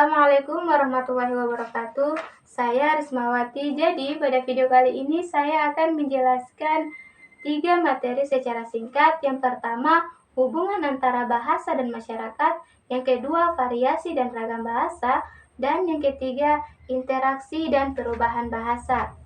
Assalamualaikum warahmatullahi wabarakatuh. Saya Rismawati. Jadi, pada video kali ini saya akan menjelaskan 3 materi secara singkat. Yang pertama, hubungan antara bahasa dan masyarakat. Yang kedua, variasi dan ragam bahasa. Dan yang ketiga, interaksi dan perubahan bahasa.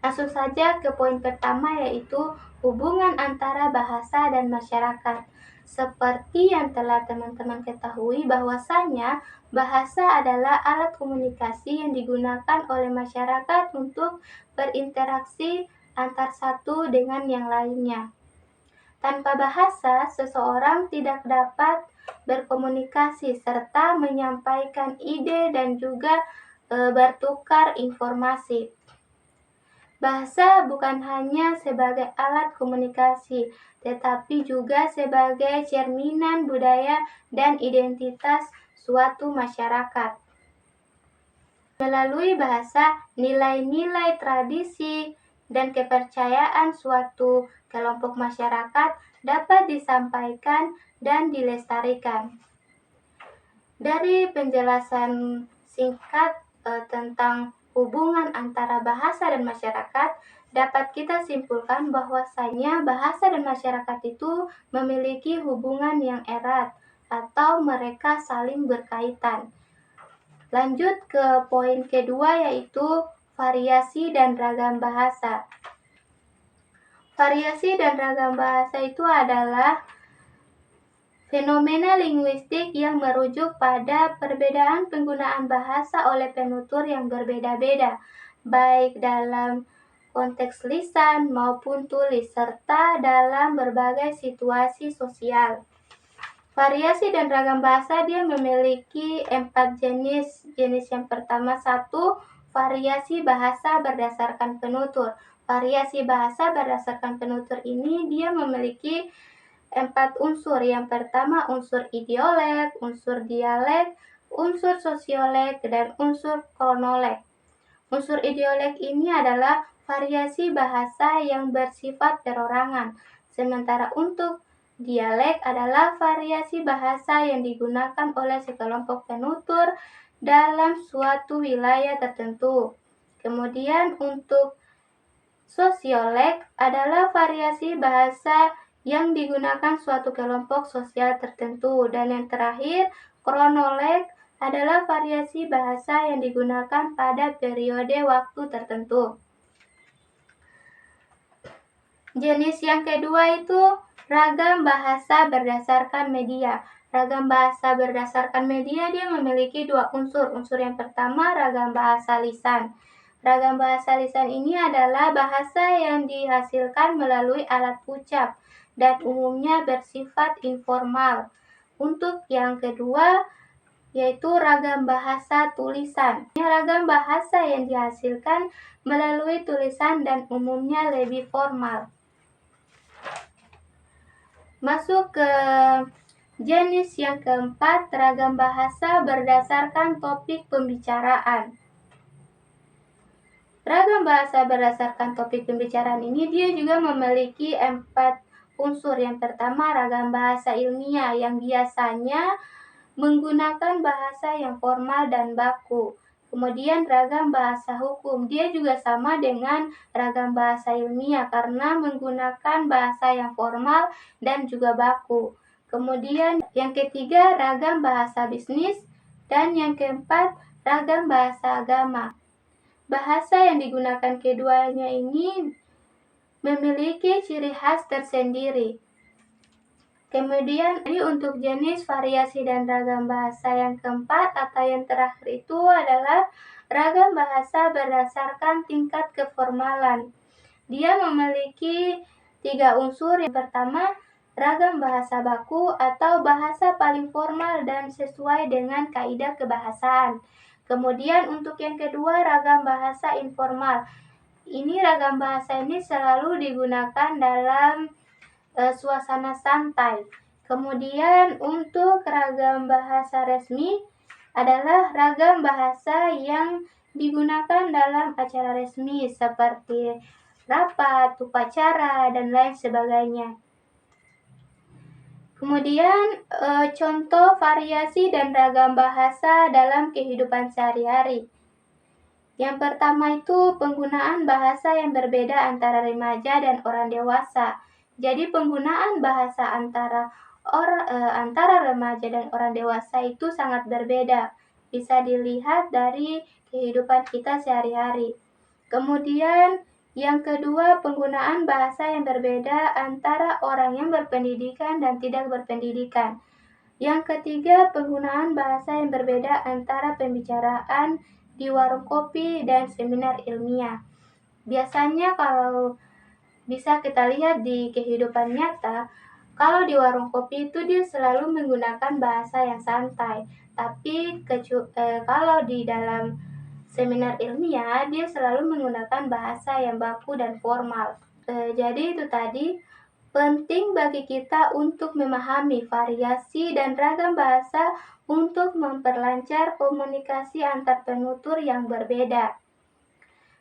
Langsung saja ke poin pertama, yaitu hubungan antara bahasa dan masyarakat. Seperti yang telah teman-teman ketahui bahwasanya bahasa adalah alat komunikasi yang digunakan oleh masyarakat untuk berinteraksi antar satu dengan yang lainnya. Tanpa bahasa, seseorang tidak dapat berkomunikasi serta menyampaikan ide dan juga bertukar informasi. Bahasa bukan hanya sebagai alat komunikasi, tetapi juga sebagai cerminan budaya dan identitas suatu masyarakat. Melalui bahasa, nilai-nilai tradisi dan kepercayaan suatu kelompok masyarakat dapat disampaikan dan dilestarikan. Dari penjelasan singkat tentang hubungan antara bahasa dan masyarakat, dapat kita simpulkan bahwasanya bahasa dan masyarakat itu memiliki hubungan yang erat atau mereka saling berkaitan. Lanjut ke poin kedua, yaitu variasi dan ragam bahasa. Variasi dan ragam bahasa itu adalah fenomena linguistik yang merujuk pada perbedaan penggunaan bahasa oleh penutur yang berbeda-beda, baik dalam konteks lisan maupun tulis, serta dalam berbagai situasi sosial. Variasi dan ragam bahasa dia memiliki 4 jenis. Jenis yang pertama, 1. Variasi bahasa berdasarkan penutur. Variasi bahasa berdasarkan penutur ini dia memiliki 4 unsur. Yang pertama, unsur idioleg, unsur dialek, unsur sosioleg, dan unsur kronoleg. Unsur idioleg ini adalah variasi bahasa yang bersifat perorangan, sementara untuk dialek adalah variasi bahasa yang digunakan oleh sekelompok penutur dalam suatu wilayah tertentu. Kemudian untuk sosioleg adalah variasi bahasa yang digunakan suatu kelompok sosial tertentu. Dan yang terakhir, kronoleg adalah variasi bahasa yang digunakan pada periode waktu tertentu. Jenis yang kedua itu ragam bahasa berdasarkan media. Ragam bahasa berdasarkan media dia memiliki 2 unsur. Unsur yang pertama, ragam bahasa lisan. Ragam bahasa lisan ini adalah bahasa yang dihasilkan melalui alat ucap dan umumnya bersifat informal. Untuk yang kedua, yaitu ragam bahasa tulisan. Ini ragam bahasa yang dihasilkan melalui tulisan dan umumnya lebih formal. Masuk ke jenis yang keempat, ragam bahasa berdasarkan topik pembicaraan. Ragam bahasa berdasarkan topik pembicaraan ini dia juga memiliki 4 unsur. Yang pertama, ragam bahasa ilmiah yang biasanya menggunakan bahasa yang formal dan baku. Kemudian ragam bahasa hukum, dia juga sama dengan ragam bahasa ilmiah karena menggunakan bahasa yang formal dan juga baku. Kemudian yang ketiga, ragam bahasa bisnis, dan yang keempat, ragam bahasa agama. Bahasa yang digunakan keduanya ini memiliki ciri khas tersendiri. Kemudian untuk jenis variasi dan ragam bahasa yang keempat atau yang terakhir itu adalah ragam bahasa berdasarkan tingkat keformalan. Dia memiliki 3 unsur. Yang pertama, ragam bahasa baku atau bahasa paling formal dan sesuai dengan kaidah kebahasaan. Kemudian untuk yang kedua, ragam bahasa informal. Ini ragam bahasa ini selalu digunakan dalam suasana santai. Kemudian untuk ragam bahasa resmi adalah ragam bahasa yang digunakan dalam acara resmi seperti rapat, upacara, dan lain sebagainya. Kemudian contoh variasi dan ragam bahasa dalam kehidupan sehari-hari. Yang pertama itu penggunaan bahasa yang berbeda antara remaja dan orang dewasa. Jadi penggunaan bahasa antara remaja dan orang dewasa itu sangat berbeda. Bisa dilihat dari kehidupan kita sehari-hari. Kemudian yang kedua, penggunaan bahasa yang berbeda antara orang yang berpendidikan dan tidak berpendidikan. Yang ketiga, penggunaan bahasa yang berbeda antara pembicaraan di warung kopi dan seminar ilmiah. Biasanya kalau bisa kita lihat di kehidupan nyata, kalau di warung kopi itu dia selalu menggunakan bahasa yang santai. Tapi kalau di dalam seminar ilmiah, dia selalu menggunakan bahasa yang baku dan formal. Jadi itu tadi penting bagi kita untuk memahami variasi dan ragam bahasa untuk memperlancar komunikasi antar penutur yang berbeda,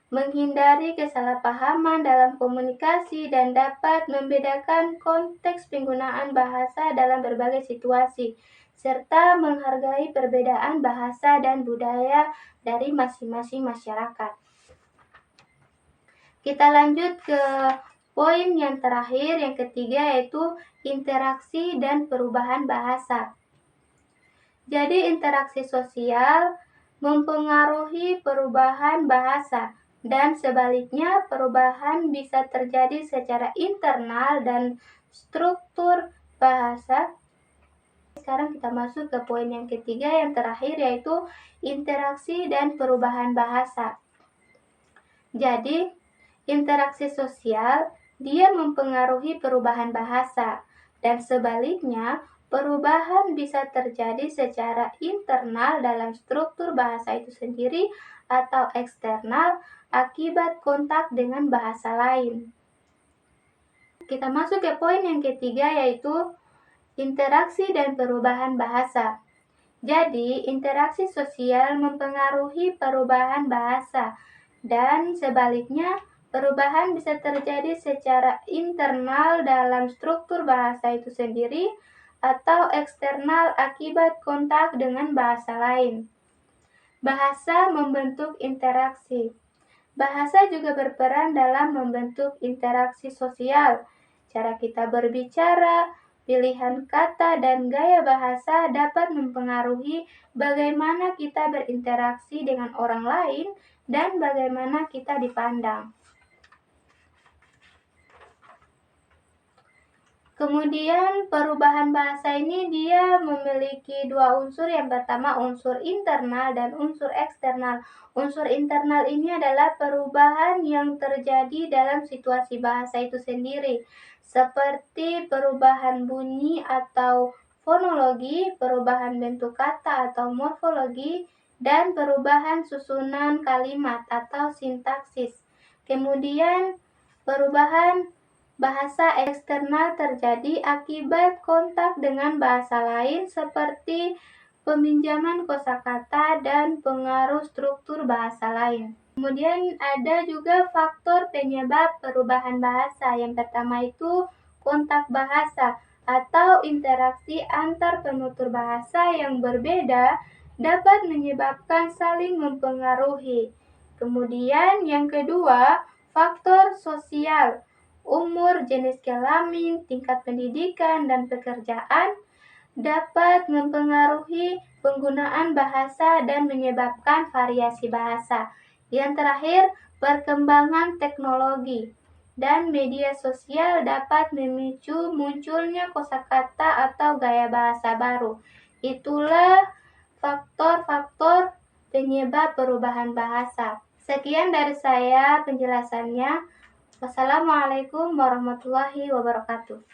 menghindari kesalahpahaman dalam komunikasi, dan dapat membedakan konteks penggunaan bahasa dalam berbagai situasi, serta menghargai perbedaan bahasa dan budaya dari masing-masing masyarakat. Kita lanjut ke poin yang terakhir, yang ketiga, yaitu interaksi dan perubahan bahasa. Jadi interaksi sosial mempengaruhi perubahan bahasa, dan sebaliknya perubahan bisa terjadi secara internal dan struktur bahasa. Sekarang kita masuk ke poin yang ketiga, yang terakhir, yaitu interaksi dan perubahan bahasa. Jadi, interaksi sosial dia mempengaruhi perubahan bahasa, dan sebaliknya perubahan bisa terjadi secara internal dalam struktur bahasa itu sendiri atau eksternal akibat kontak dengan bahasa lain. Kita masuk ke poin yang ketiga, yaitu interaksi dan perubahan bahasa. Jadi, interaksi sosial mempengaruhi perubahan bahasa, dan sebaliknya perubahan bisa terjadi secara internal dalam struktur bahasa itu sendiri atau eksternal akibat kontak dengan bahasa lain. Bahasa membentuk interaksi. Bahasa juga berperan dalam membentuk interaksi sosial. Cara kita berbicara, pilihan kata, dan gaya bahasa dapat mempengaruhi bagaimana kita berinteraksi dengan orang lain dan bagaimana kita dipandang. Kemudian perubahan bahasa ini dia memiliki dua unsur. Yang pertama unsur internal dan unsur eksternal. Unsur internal ini adalah perubahan yang terjadi dalam situasi bahasa itu sendiri, seperti perubahan bunyi atau fonologi, perubahan bentuk kata atau morfologi, dan perubahan susunan kalimat atau sintaksis. Kemudian perubahan bahasa eksternal terjadi akibat kontak dengan bahasa lain seperti peminjaman kosakata dan pengaruh struktur bahasa lain. Kemudian ada juga faktor penyebab perubahan bahasa. Yang pertama itu kontak bahasa atau interaksi antar penutur bahasa yang berbeda dapat menyebabkan saling mempengaruhi. Kemudian yang kedua, faktor sosial. Umur, jenis kelamin, tingkat pendidikan, dan pekerjaan dapat mempengaruhi penggunaan bahasa dan menyebabkan variasi bahasa. Yang terakhir, perkembangan teknologi dan media sosial dapat memicu munculnya kosakata atau gaya bahasa baru. Itulah faktor-faktor penyebab perubahan bahasa. Sekian dari saya penjelasannya. Wassalamualaikum warahmatullahi wabarakatuh.